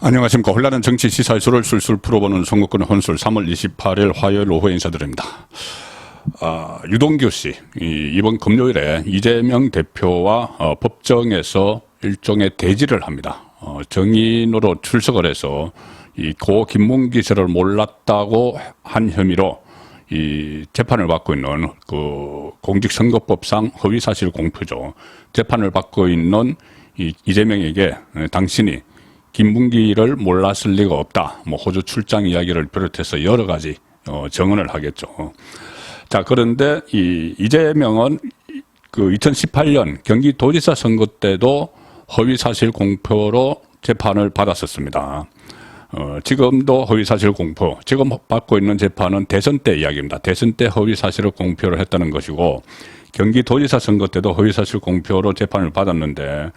안녕하십니까. 혼란한 정치 시사 이슈를 술술 풀어보는 선거권 혼술 3월 28일 화요일 오후에 인사드립니다. 유동규 씨, 이번 금요일에 이재명 대표와 법정에서 일종의 대지를 합니다. 정인으로 출석을 해서 이 고 김문기 씨를 몰랐다고 한 혐의로 이 재판을 받고 있는 그 공직선거법상 허위사실 공표죠. 재판을 받고 있는 이재명에게 당신이 김문기를 몰랐을 리가 없다. 뭐 호주 출장 이야기를 비롯해서 여러 가지 정언을 하겠죠. 자, 그런데 이재명은 그 2018년 경기도지사 선거 때도 허위사실 공표로 재판을 받았었습니다. 지금도 허위사실 공표, 지금 받고 있는 재판은 대선 때 이야기입니다. 대선 때 허위사실을 공표를 했다는 것이고, 경기도지사 선거 때도 허위사실 공표로 재판을 받았는데,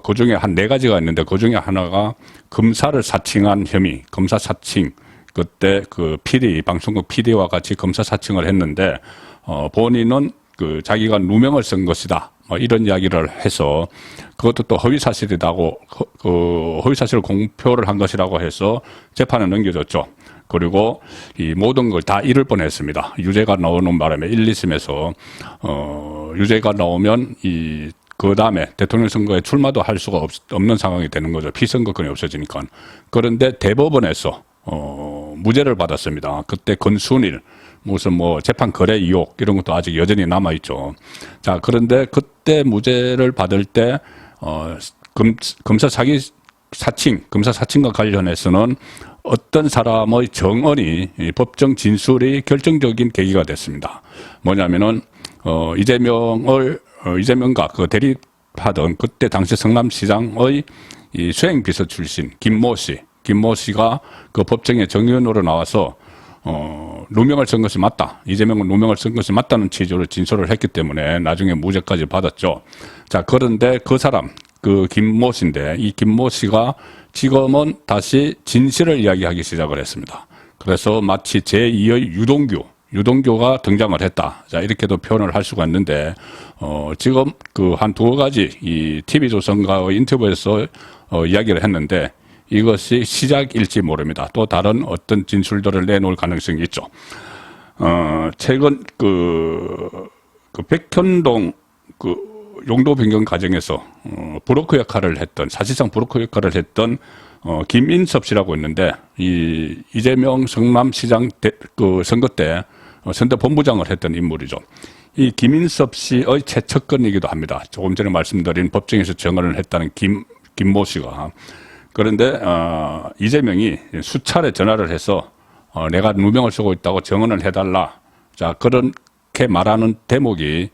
그 중에 한 4가지가 있는데, 그 중에 하나가 검사를 사칭한 혐의, 검사 사칭, 그때 그 PD, 방송국 PD와 같이 검사 사칭을 했는데, 본인은 그 자기가 누명을 쓴 것이다. 뭐 이런 이야기를 해서 그것도 또 허위사실이라고, 그 허위사실 공표를 한 것이라고 해서 재판에 넘겨졌죠. 그리고 이 모든 걸 다 잃을 뻔했습니다. 유죄가 나오는 바람에 1, 2심에서 유죄가 나오면 그 다음에 대통령 선거에 출마도 할 수가 없는 상황이 되는 거죠. 피선거권이 없어지니까. 그런데 대법원에서 무죄를 받았습니다. 그때 권순일 무슨 뭐 재판 거래 의혹 이런 것도 아직 여전히 남아 있죠. 자, 그런데 그때 무죄를 받을 때 검사 사기 사칭, 검사 사칭과 관련해서는 어떤 사람의 정언이 법정 진술이 결정적인 계기가 됐습니다. 뭐냐면은 이재명과 그 대립하던 그때 당시 성남시장의 이 수행비서 출신 김모 씨가 그 법정에 정의원으로 나와서 누명을 쓴 것이 맞다. 이재명은 누명을 쓴 것이 맞다는 취지로 진술을 했기 때문에 나중에 무죄까지 받았죠. 자, 그런데 그 사람, 그 김모 씨인데 이 김모 씨가 지금은 다시 진실을 이야기하기 시작을 했습니다. 그래서 마치 제2의 유동규가 등장을 했다. 자, 이렇게도 표현을 할 수가 있는데, 지금 그 한 2가지 이 TV조선과의 인터뷰에서 이야기를 했는데, 이것이 시작일지 모릅니다. 또 다른 어떤 진술들을 내놓을 가능성이 있죠. 최근 그 백현동 용도 변경 과정에서 브로커 역할을 했던, 사실상 브로커 역할을 했던 김인섭 씨라고 있는데, 이재명 성남시장 그 선거 때 선대본부장을 했던 인물이죠. 이 김인섭 씨의 최측근이기도 합니다. 조금 전에 말씀드린 법정에서 정언을 했다는 김모 씨가. 그런데 이재명이 수차례 전화를 해서 내가 누명을 쓰고 있다고 정언을 해달라. 자, 그렇게 말하는 대목이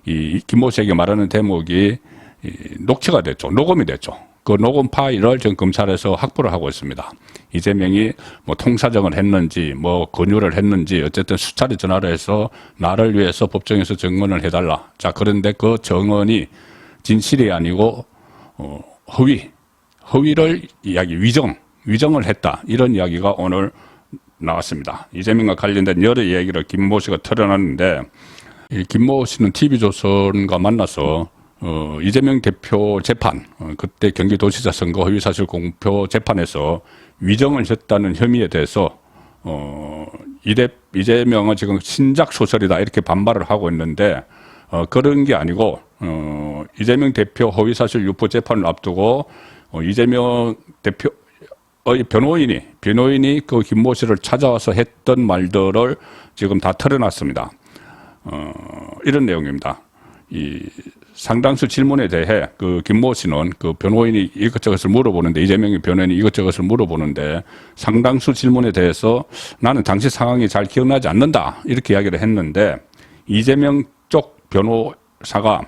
이 김모 씨에게 말하는 대목이 녹취가 됐죠. 녹음이 됐죠. 그 녹음 파일을 지금 검찰에서 확보를 하고 있습니다. 이재명이 뭐 통사정을 했는지 뭐 권유를 했는지 어쨌든 수차례 전화를 해서 나를 위해서 법정에서 정언을 해달라. 자, 그런데 그 정언이 진실이 아니고 허위를 위정을 했다. 이런 이야기가 오늘 나왔습니다. 이재명과 관련된 여러 이야기를 김모 씨가 털어놨는데, 이 김모 씨는 TV조선과 만나서 이재명 대표 재판, 그때 경기도지사 선거 허위사실 공표 재판에서 위정을 했다는 혐의에 대해서 이재명은 지금 신작 소설이다 이렇게 반발을 하고 있는데, 그런 게 아니고 이재명 대표 허위사실 유포 재판을 앞두고 이재명 대표의 변호인이 그 김모 씨를 찾아와서 했던 말들을 지금 다 털어놨습니다. 이런 내용입니다. 상당수 질문에 대해 그 김모 씨는 그 변호인이 이것저것을 물어보는데, 이재명의 변호인이 이것저것을 물어보는데, 상당수 질문에 대해서 나는 당시 상황이 잘 기억나지 않는다 이렇게 이야기를 했는데, 이재명 쪽 변호사가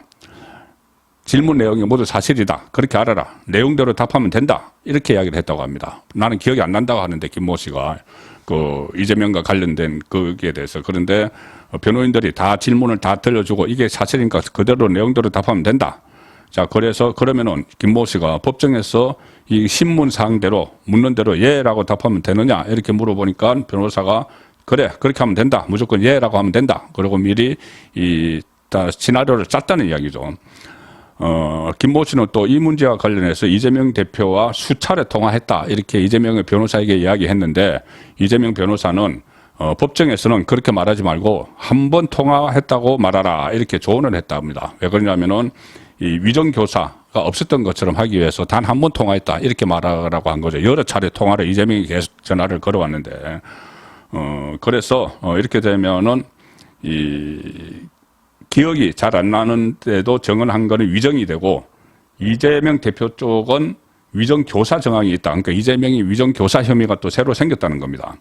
질문 내용이 모두 사실이다. 그렇게 알아라. 내용대로 답하면 된다. 이렇게 이야기를 했다고 합니다. 나는 기억이 안 난다고 하는데, 김모 씨가 그 이재명과 관련된 거기에 대해서. 그런데 변호인들이 다 질문을 다 들려주고 이게 사실이니까 그대로 내용대로 답하면 된다. 자, 그래서 그러면은 김모 씨가 법정에서 이 신문 사항대로 묻는 대로 예라고 답하면 되느냐 이렇게 물어보니까 변호사가 그래, 그렇게 하면 된다. 무조건 예라고 하면 된다. 그리고 미리 다 시나리오를 짰다는 이야기죠. 김모 씨는 또 이 문제와 관련해서 이재명 대표와 수차례 통화했다. 이렇게 이재명의 변호사에게 이야기했는데 이재명 변호사는 법정에서는 그렇게 말하지 말고 한 번 통화했다고 말하라. 이렇게 조언을 했다 합니다. 왜 그러냐면은 이 위정교사가 없었던 것처럼 하기 위해서 단 한 번 통화했다. 이렇게 말하라고 한 거죠. 여러 차례 통화를 이재명이 계속 전화를 걸어왔는데, 그래서 이렇게 되면은 기억이 잘 안 나는데도 정언한 거는 위정이 되고 이재명 대표 쪽은 위정교사 정황이 있다. 그러니까 이재명이 위정교사 혐의가 또 새로 생겼다는 겁니다.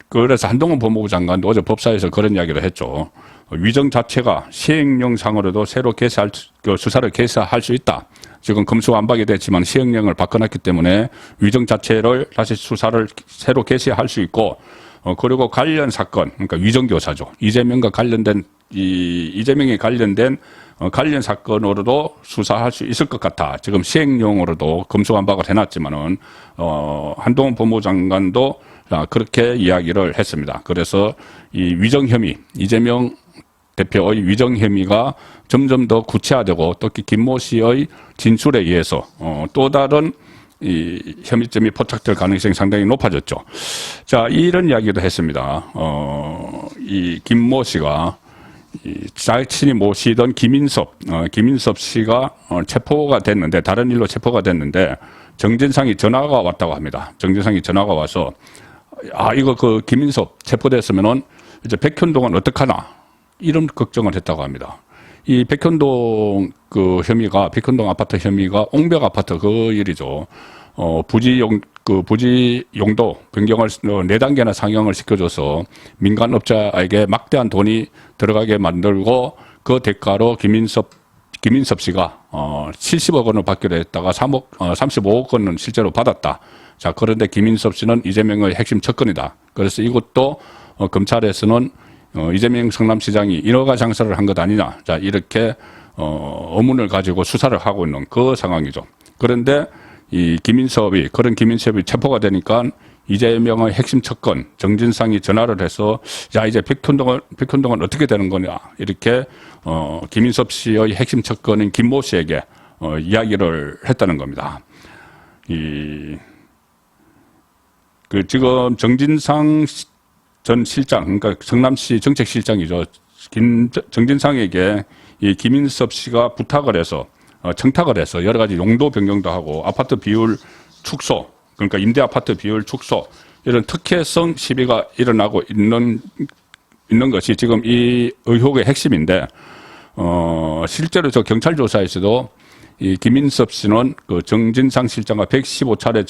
그래서 한동훈 법무부 장관도 어제 법사에서 그런 이야기를 했죠. 위정 자체가 시행령상으로도 새로 개시할, 수사를 개시할 수 있다. 지금 검수완박이 됐지만 시행령을 바꿔놨기 때문에 위정 자체를 다시 수사를 새로 개시할 수 있고, 그리고 관련 사건, 그러니까 위정교사죠. 이재명과 관련된, 이재명이 관련된 관련 사건으로도 수사할 수 있을 것 같아. 지금 시행령으로도 검수완박을 해놨지만은, 한동훈 법무부 장관도 그렇게 이야기를 했습니다. 그래서 이 위정 혐의, 이재명 대표의 위정 혐의가 점점 더 구체화되고 특히 김모 씨의 진술에 의해서 또 다른 이 혐의점이 포착될 가능성이 상당히 높아졌죠. 자, 이런 이야기도 했습니다. 이 김모 씨가 자신이 모시던 김인섭 씨가 체포가 됐는데, 다른 일로 체포가 됐는데 정진상이 전화가 왔다고 합니다. 정진상이 전화가 와서 이거 그 김인섭 체포됐으면은 이제 백현동은 어떡하나 이런 걱정을 했다고 합니다. 이 백현동 그 혐의가, 백현동 아파트 혐의가 옹벽 아파트 그 일이죠. 부지 용도 변경을 4단계나 상향을 시켜줘서 민간업자에게 막대한 돈이 들어가게 만들고 그 대가로 김인섭 씨가 70억 원을 받기로 했다가 35억 원은 실제로 받았다. 자, 그런데 김인섭 씨는 이재명의 핵심 척근이다. 그래서 이것도 검찰에서는 이재명 성남시장이 인허가 장사를 한 것 아니냐. 자, 이렇게 의문을 가지고 수사를 하고 있는 그 상황이죠. 그런데 그런 김인섭이 체포가 되니까 이재명의 핵심 척근 정진상이 전화를 해서 야, 이제 백현동은 어떻게 되는 거냐. 이렇게 김인섭 씨의 핵심 척근인 김모 씨에게 이야기를 했다는 겁니다. 지금 정진상 전 실장, 그러니까 성남시 정책실장이죠. 정진상에게 이 김인섭 씨가 부탁을 해서, 청탁을 해서 여러 가지 용도 변경도 하고 아파트 비율 축소, 그러니까 임대 아파트 비율 축소, 이런 특혜성 시비가 일어나고 있는 것이 지금 이 의혹의 핵심인데, 실제로 저 경찰 조사에서도 이 김인섭 씨는 그 정진상 실장과 115차례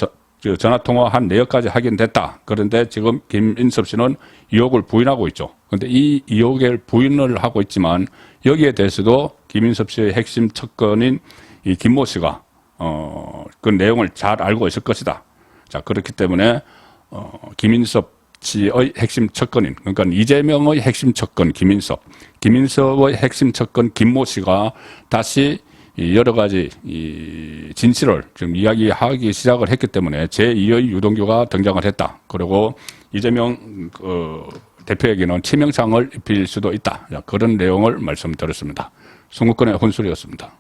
전화 통화한 내역까지 확인됐다. 그런데 지금 김인섭 씨는 의혹을 부인하고 있죠. 그런데 이 의혹을 부인을 하고 있지만 여기에 대해서도 김인섭 씨의 핵심 척근인 이 김모 씨가 그 내용을 잘 알고 있을 것이다. 자, 그렇기 때문에 김인섭 씨의 핵심 척근인, 그러니까 이재명의 핵심 척근 김인섭의 핵심 척근 김모 씨가 다시 여러 가지 진실을 지금 이야기하기 시작을 했기 때문에 제2의 유동규가 등장을 했다. 그리고 이재명 대표에게는 치명상을 입힐 수도 있다. 그런 내용을 말씀드렸습니다. 송국근의 혼술이었습니다.